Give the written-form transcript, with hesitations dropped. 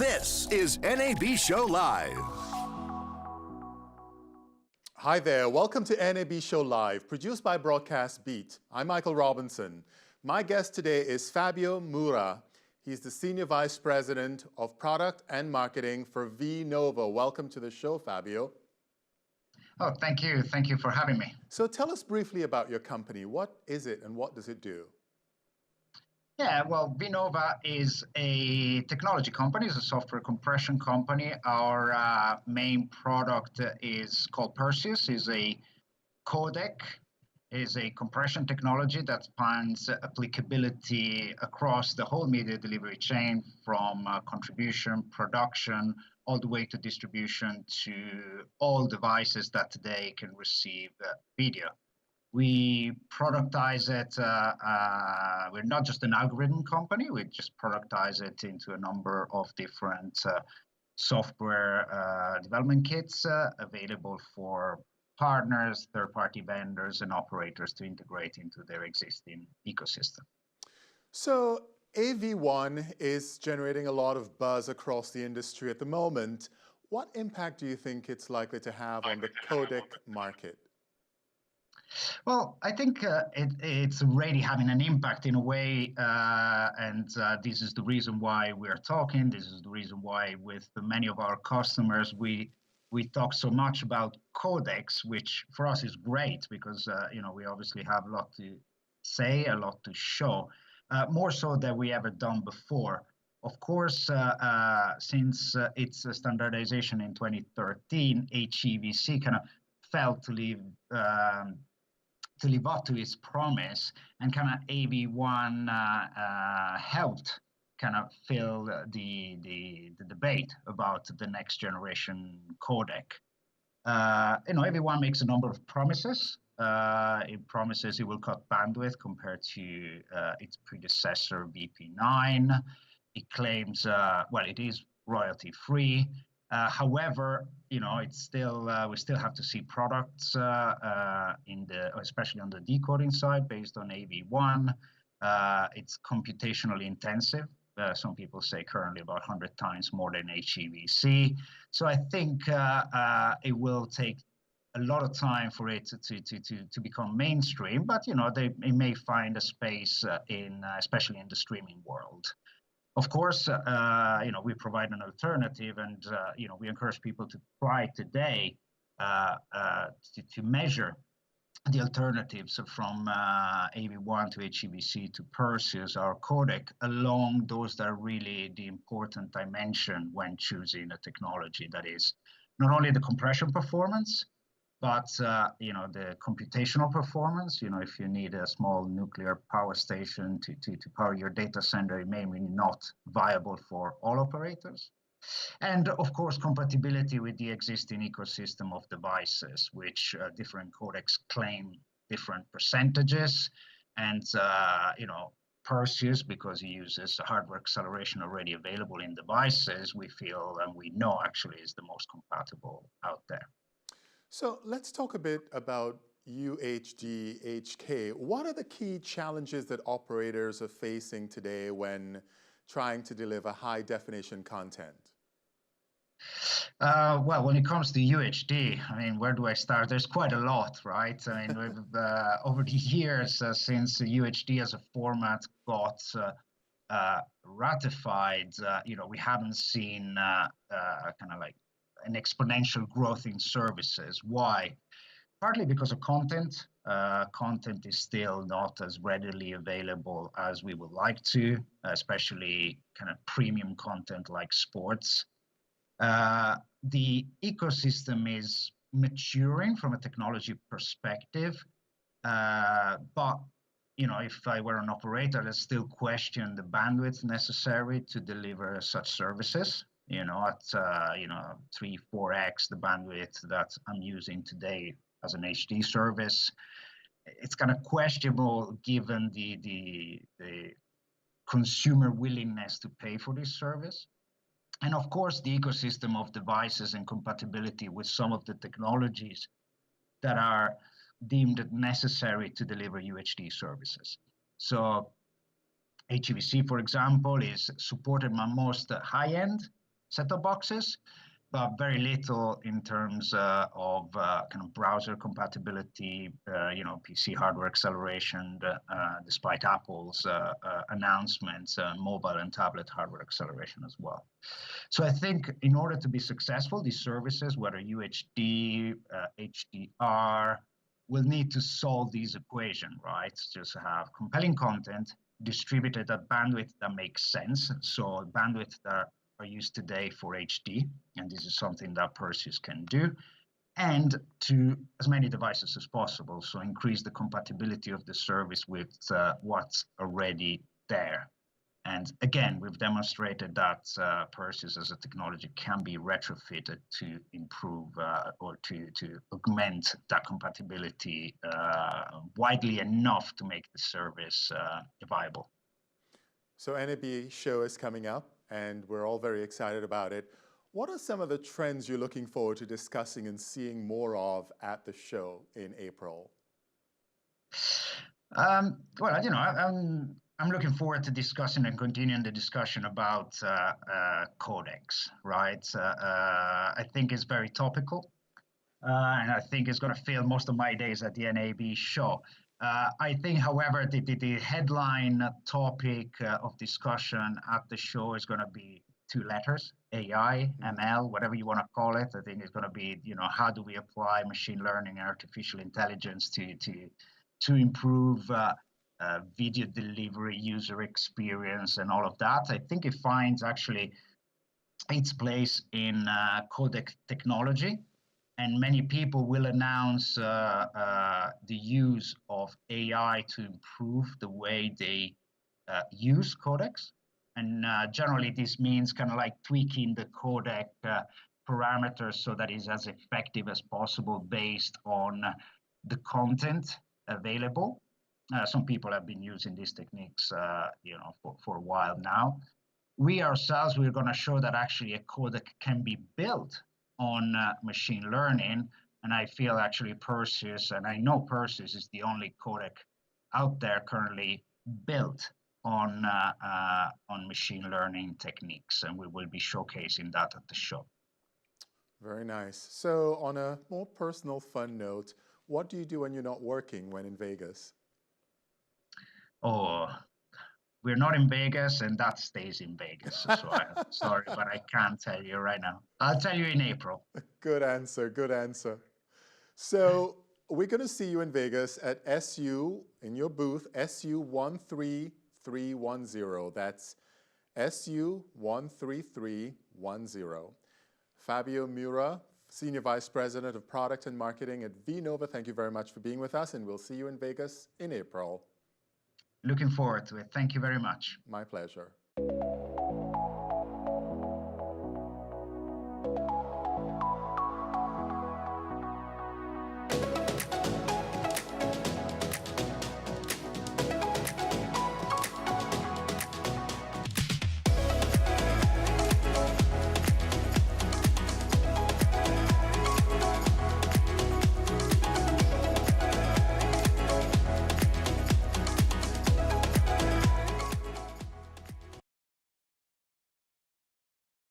This is NAB Show Live. Hi there, welcome to NAB Show Live, produced by Broadcast Beat. I'm Michael Robinson. My guest today is Fabio Mura. He's the Senior Vice President of Product and Marketing for VNova. Welcome to the show, Fabio. Oh, thank you. Thank you for having me. So tell us briefly about your company. What is it and what does it do? Yeah, well, VNova is a technology company, it's a software compression company. Our main product is called PERSEUS, is a codec, is a compression technology that spans applicability across the whole media delivery chain from contribution, production, all the way to distribution to all devices that today can receive video. We productize it, we're not just an algorithm company, we just productize it into a number of different software development kits available for partners, third-party vendors, and operators to integrate into their existing ecosystem. So AV1 is generating a lot of buzz across the industry at the moment. What impact do you think it's likely to have on the codec market? Well, I think it's already having an impact in a way, and this is the reason why we're talking. This is the reason why with many of our customers, we talk so much about codecs, which for us is great because we obviously have a lot to say, a lot to show, more so than we ever done before. Of course, since its standardization in 2013, HEVC kind of failed to live up to its promise, and kind of AV1 helped kind of fill the debate about the next generation codec. AV1 makes a number of promises. It promises it will cut bandwidth compared to its predecessor BP9. It claims, it is royalty free. However, it's still we still have to see products especially on the decoding side based on AV1. It's computationally intensive. Some people say currently about 100 times more than HEVC. So I think it will take a lot of time for it to become mainstream. But it may find a space especially in the streaming world. Of course, we provide an alternative, and we encourage people to try today to measure the alternatives from AV1 to HEVC to PERSEUS, our codec, along those that are really the important dimension when choosing a technology. That is not only the compression performance, but the computational performance. If you need a small nuclear power station to power your data center, it may be not viable for all operators. And of course, compatibility with the existing ecosystem of devices, which different codecs claim different percentages. And PERSEUS, because it uses hardware acceleration already available in devices, we feel and we know actually is the most compatible out there. So let's talk a bit about UHD-HK. What are the key challenges that operators are facing today when trying to deliver high definition content? Well, when it comes to UHD, I mean, where do I start? There's quite a lot, right? I mean, over the years, since UHD as a format got ratified, we haven't seen kind of like an exponential growth in services. Why? Partly because of content. Content is still not as readily available as we would like to, especially kind of premium content like sports. The ecosystem is maturing from a technology perspective, but if I were an operator, I'd still question the bandwidth necessary to deliver such services. At 3-4x the bandwidth that I'm using today as an HD service. It's kind of questionable given the consumer willingness to pay for this service. And of course, the ecosystem of devices and compatibility with some of the technologies that are deemed necessary to deliver UHD services. So HEVC, for example, is supported by most high-end set-top boxes, but very little in terms of kind of browser compatibility, PC hardware acceleration, despite Apple's announcements, mobile and tablet hardware acceleration as well. So I think in order to be successful, these services, whether UHD, HDR, will need to solve these equation, right? Just have compelling content distributed at bandwidth that makes sense. So bandwidth that are used today for HD, and this is something that PERSEUS can do, and to as many devices as possible, so increase the compatibility of the service with what's already there. And again, we've demonstrated that PERSEUS as a technology can be retrofitted to improve or to augment that compatibility widely enough to make the service viable. So NAB Show is coming up, and we're all very excited about it. What are some of the trends you're looking forward to discussing and seeing more of at the show in April? Well, I'm looking forward to discussing and continuing the discussion about codecs, right? I think it's very topical, and I think it's going to fill most of my days at the NAB show. I think, however, the headline topic of discussion at the show is going to be 2 letters: AI, ML, whatever you want to call it. I think it's going to be, how do we apply machine learning and artificial intelligence to improve video delivery, user experience, and all of that. I think it finds actually its place in codec technology, and many people will announce the use of AI to improve the way they use codecs. And generally, this means kind of like tweaking the codec parameters so that it's as effective as possible based on the content available. Some people have been using these techniques, for a while now. We ourselves, we're going to show that actually a codec can be built on machine learning, and I feel actually PERSEUS, and I know PERSEUS is the only codec out there currently built on machine learning techniques, and we will be showcasing that at the show. Very nice. So on a more personal, fun note, what do you do when you're not working when in Vegas? Oh, we're not in Vegas, and that stays in Vegas. So I'm sorry, but I can't tell you right now. I'll tell you in April. Good answer, good answer. So we're going to see you in Vegas at SU, in your booth, SU13310. That's SU13310. Fabio Mura, Senior Vice President of Product and Marketing at VNova, thank you very much for being with us, and we'll see you in Vegas in April. Looking forward to it. Thank you very much. My pleasure.